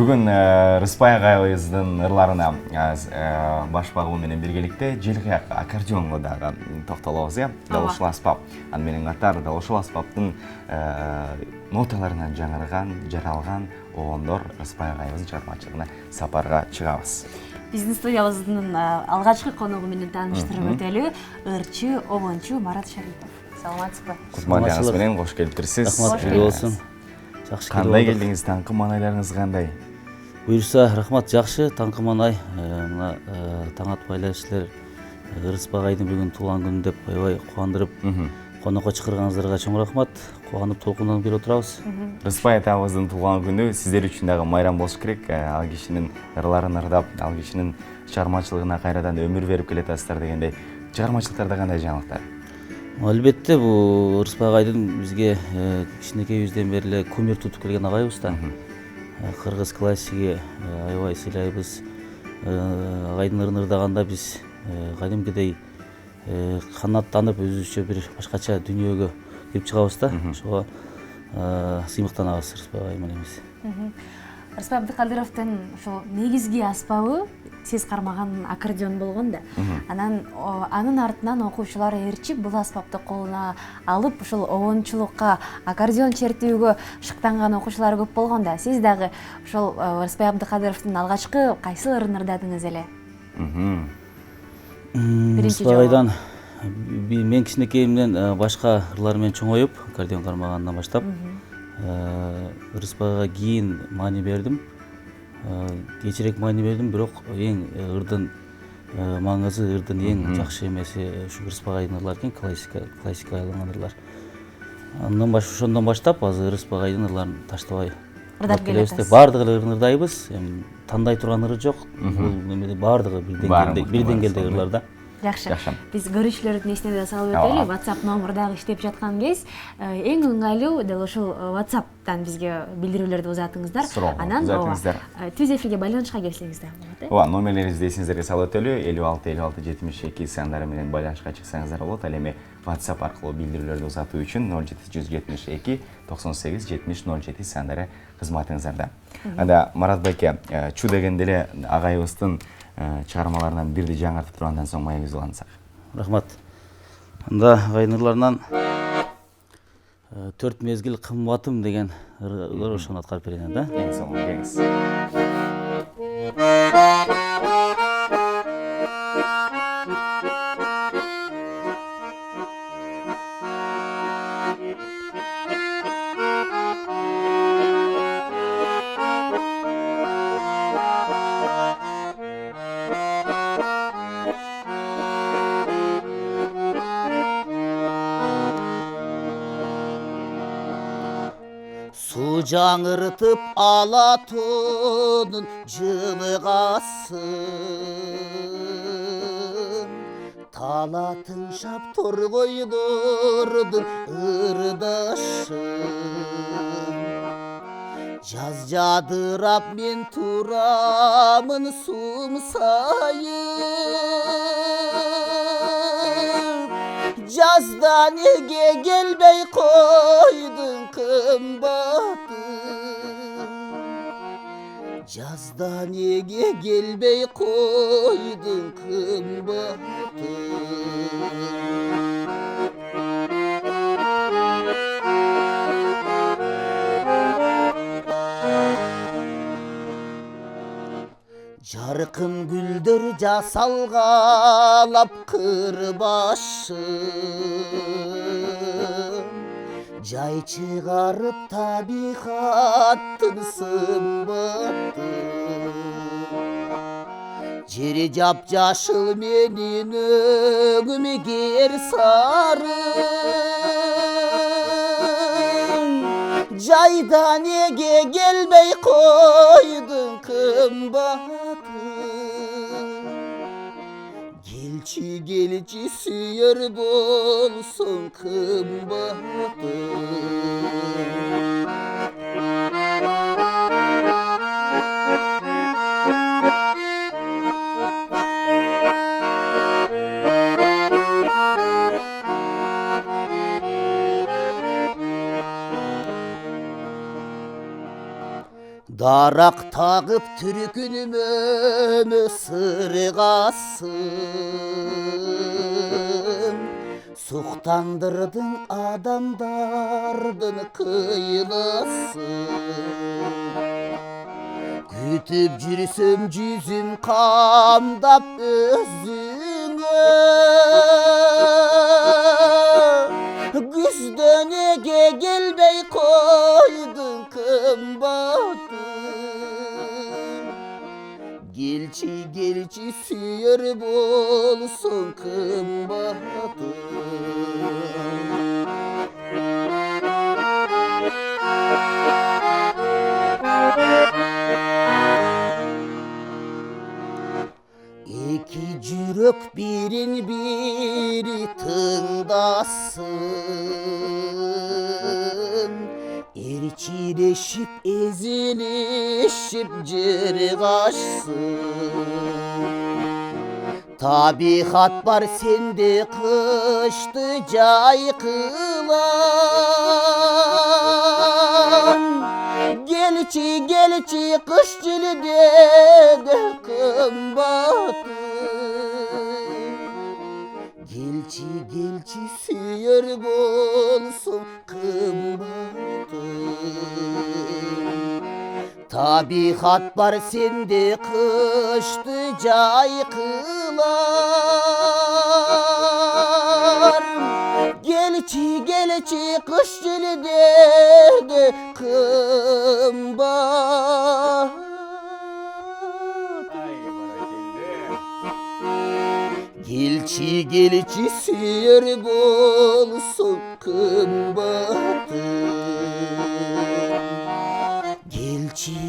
Бүгін Рыспай ағайымыздың ырларына баш бағу менен биргеликте желгек аккордеонго дагы токтолобуз. Далошул аспап. Аны менен катар далошул аспаптын ноталарынан жаңырган, жаралган оғондор Рыспай ағайымыздын чыгармачылыгына сапарга чыгабыз. Биздин студиябыздын алгачкы коногу менен тааныштырып өтөлү ырчы, обончу Марат Шарипов. Саламатсызбы? Кызматыңыз менен кош келиптирсиз. Рахмат болсун. Жакшы Кандай келдиңиз? Таңкы маанайларыңыз кандай? Буюрса, рахмат, жакшы. Таңкы маанай. Мына таң атпай силер Рыспай агайдын бүгүн туулган күнү деп аябай кубандырып, конокко чакырганыңыздарга чоң рахмат. Кубанып толкунданып келип отурабыз. Рыспай атабыздын туулган күнү сиздер үчүн дагы майрам болуш керек. Ал кишинин ырларын ырдап, ал кишинин чыгармачылыгына кайрадан өмүр берип келатасыздар дегендей. Чыгармачылыктарда кандай жаңылыктар? Албетте, бул Рыспай агайдын бизге кичинекейибизден бери эле кумир тутуп келген агайыбыз да. Кыргыз классиги аябай сыйлайбыз. Агайдын ырын ырдаганда биз кадимкидей канаттанып өзүбүзчө бир башкача дүйнөгө кирип чыгабыз да. Ошого сыймыктанабыз Рыспай агай менен биз. Рыспай Абдыкадыровдун ошол негизги аспабы сиз кармаган аккордеон болгон да. Анан анын артынан окуучулар ээрчип бул аспапты колуна алып ушул обончулукка аккордеон чертүүгө шыктанган окуучулар көп болгон да. Сиз дагы ошол Рыспай Абдыкадыровдун алгачкы кайсыл ырын ырдадыңыз эле? Рыспай агайдан мен кичинекейимден башка ырлар менен чоңоюп, аккордеон кармагандан баштап Рыспайга кийин маани бердим. Кечирээк маани бердим, бирок эң ырдын маңызы, ырдын эң жакшы эмеси ушу Рыспай агайдын ырлары экен, классикага айланган ырлар. Ошондон баштап азыр Рыспай агайдын ырларын таштабай ырдап келебиз. Бардыгы ырын ырдайбыз. Тандай турган ыры жок. Бул эмеде бардыгы бир деңгээлдеги ырлар да. Жакшы. Биз көрүүчүлөрдүн эсине да салып өтөлү. WhatsApp номер дагы иштеп жаткан кез эң ыңгайлуу дал ушул WhatsApp'тан бизге билдирүүлөрдү узатыңыздар. Анан түз эфирге байланышка келсеңиз дагы болот. Ооба, номерлерибизди эсиңиздерге салып өтөлү. 56 56 72 сандары менен байланышка чыксаңыздар болот. Ал эми WhatsApp аркылуу билдирүүлөрдү узатуу үчүн 0772 98 70 07 сандары кызматыңыздарда. Анда Марат байке, чу дегенде эле агайыбыздын чыгармаларынан бирди жаңыртып тургандан соң маегибизди улантсак. Рахмат. Анда агайдын ырларынан 4 мезгил кымбатым деген ырлар ошону аткарып берейин да. Эң сонун кеңес. Су жаңыртып алатынын жымыгасын, талатын шап торгойлордун ырдашын. Жаз жадырап мен турамын сумсайып, жазда неге келбей койдың кымбатым, жазда неге келбей койдың кымбатым. Жарқын гүлдөр жасалгалап кыр башым, жай чыгарып табихаттын сымбатын. Жери жап-жашыл менин өңүм кер сарын, жайда неге келбей койдың кымбатым. Келчи сүйөр болсоң кымбатым. Darak tağıp türkünümü sırgasın. Suhtandırdın adamdardın kıylasın. Kütüp jürsüm yüzüm kamdap özüngö. Güzden ege gelbey koydun kımbatım. Gelçi süyer bolsun kımbatım. İki jürök birin biri tındasın. Erçileşip ezilişip cırgaşsın. Tabiat var sende kıştı cay kılan. Gelçi kış cilide de kımbatı. Gelçi süyer bolsun kımbatı. Tabiat var sende kıştı cay kılar. Gelçi kış cilide de kımbatı. Gelçi süyer bolsun kımbatı.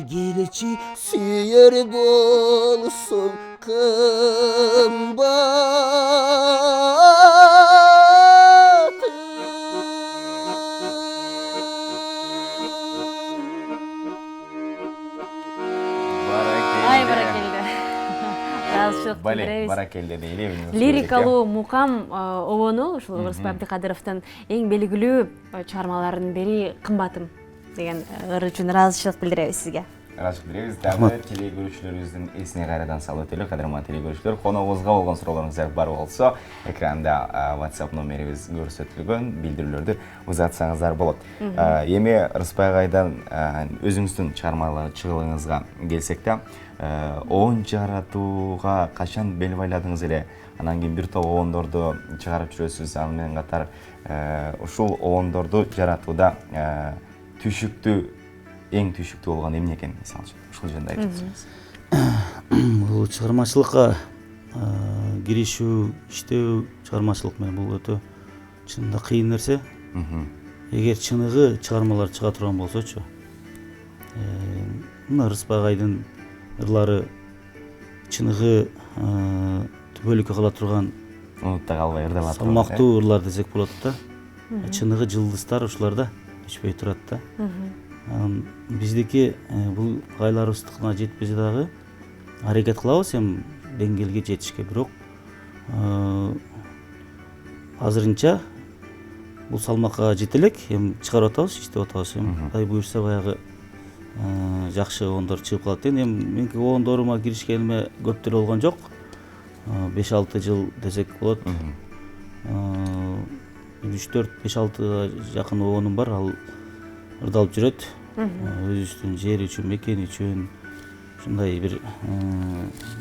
Gelçi süyer bolsun kımbatı. Ай баракелде. Разышылык Бале, билдиребиз. баракелде дейли. Лирикалуу мукам обону ушул Ырысбай Абдыкадыровдун эң белгилүү чыгармаларынын бири Кымбатым деген ыр үчүн ыраазычылык билдиребиз сизге. Ыраазычылык билдиребиз. Дагы телегөрүүчүлөрүбүздүн эсине кайрадан салып өтөлү. Кадырман телегөрүүчүлөр, коногубузга болгон суроолоруңуздар бар болсо, экранда WhatsApp номерибиз көрсөтүлгөн, билдирүүлөрдү узатсаңыздар болот. Эми Ырысбай агайдан өзүңүздүн чыгармачылыгыңызга келсек да, оон жаратууга качан бел байладыңыз эле? Анан кийин бир топоондорду чыгарып жүрөсүз. Аны менен катар ушулоондорду жаратууда эң түйшүктүү болгон эмне экен, мисалы үчүн? Ушул жөнүндө айтып өтсөңүз. Бул чыгармачылыкка киришүү, иштөө, чыгармачылык менен бул өтө чынында кыйын нерсе. Эгер чыныгы чыгармалар чыга турган болсочу, мына Ырысбай агайдын ырлары чыныгы түбөлүккө кала турган Унутта калбай ырдап атып. салмактуу ырлар десек болот да. Чыныгы жылдыздар ушуларда өчпөй турат да. Биздики бул агайларыбыздыкына жетпесе дагы аракет кылабыз эми деңгээлге жетишке, бирок азырынча бул салмакка жете элек, эми чыгарып атабыз, иштеп атабыз. Эми Кудай буюрса баягы жакшы оондор чыгып калат экен. Эми меники оондорума киришкениме көп деле болгон жок. 5-6 жыл десек болот. 3-4-5-6 жакын оонум бар, ал ырдалып жүрөт. Өзүбүздүн жер үчүн, мекен үчүн ушундай бир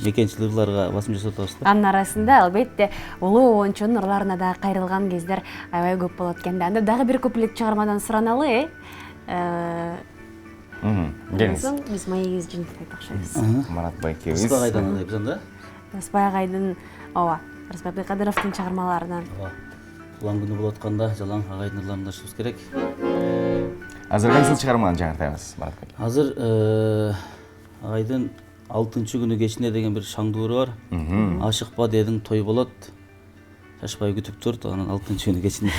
мекенчил ырларга басым жасап атабыз да. Анын арасында албетте улуу оончунун ырларына да кайрылган кездер аябай көп болот экен да. Анда дагы бир куплет чыгармадан сураналы, Келиңиз. биз маегибиз жынтып айтакчыбыз. Марат байкебиз. Ырысбай агайдан андайбыз анда. Ырысбай агайдын, Ырысбай Абдыкадыровдун чыгармаларынан. Улан күнү болуп атканда жалаң агайдын ырларын ташыбыз керек. Азыр кайсыл чыгарманы жаңыртабыз, Марат байке? Азыр агайдын 6-күнү кечине деген бир шаңдууру бар. Ашыкпа дедиң той болот. Шашпай күтүп тур, анан 6-күнү кечине.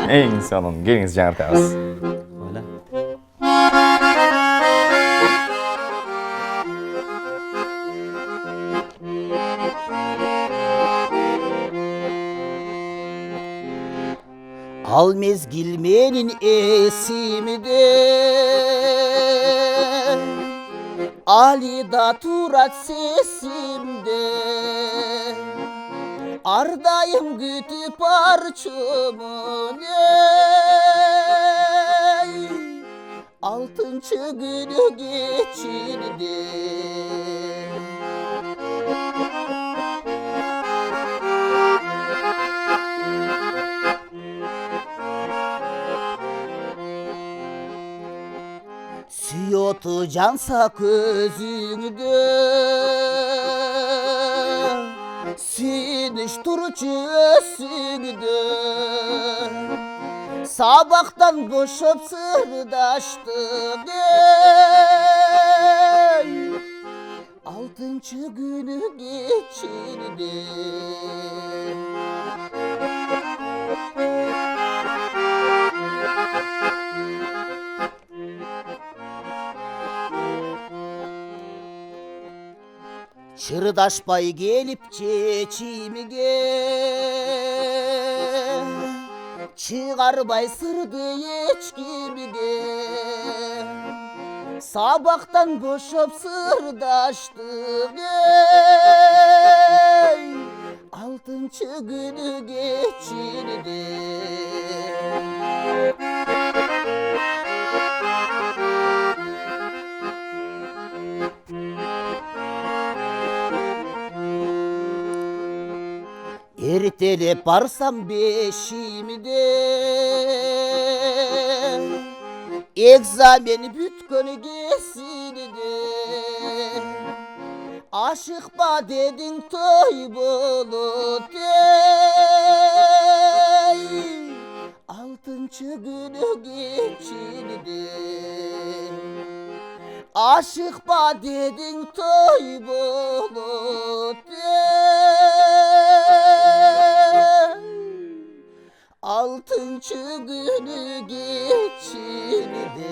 Эң сонун, келиңиз жаңыртабыз. Ойла. Al mezgil menin esimde, Alida turat sesimde Ardayım gütüp arçımın ey Altıncı günü geçirdi Siyotu cansa közüngde Siniş turucu ösüngde Sabahtan boşup sırdaştık ey Altıncı günü geçirdi Çırdaşpay gelip çeçimge Çıgarbay sırdı içkimge Sabahtan boşup sırdaştık ey Altıncı günü geçirdi Ertelep barsam beşimde Egzamen bütkün geçsinde Aşıkma dedin toy bulut ey Altıncı günü geçirdi Aşıkma dedin toy bulut Altıncı günü geçirdi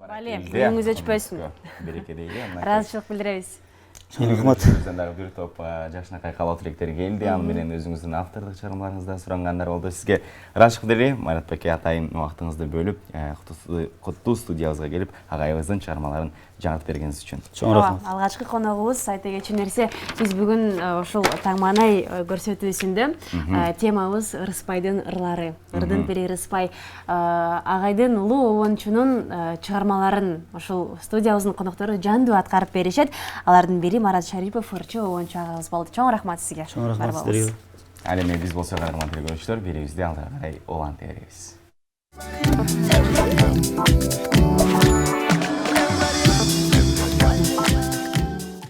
Бале, үйіңіз өчпөйсүн. Береке дейли. Ыраазычылык билдиребиз. Рахмат. Өзүңүздөн дагы бир топ жашынакай каалоо тилектер келди. Аны менен өзүңүздүн автордук чыгармаларыңызда сурангандар болду. Сизге ыраазычылык билдирейм. Марат Беке атайын убактыңызды бөлүп, куттуу студиябызга келип, агайыбыздын чыгармаларын жаңыртып бергениңиз үчүн. Чоң рахмат. Алгачкы коногубуз айта кетчү нерсе, биз бүгүн ушул Таңманай көрсөтүүсүндө темабыз Ырыспайдын ырлары. Ырдын пири Ырыспай агайдын улуу обончунун чыгармаларын ушул студиябыздын коноктору жандуу аткарып беришет. Алардын бири Марат Шарипов, ырчы обончу агабыз болду. Чоң рахмат сизге. Чоң рахмат сиздерге. Ал эми биз болсо каарман көрүштөр, бирибизди алдыга карай улантып беребиз.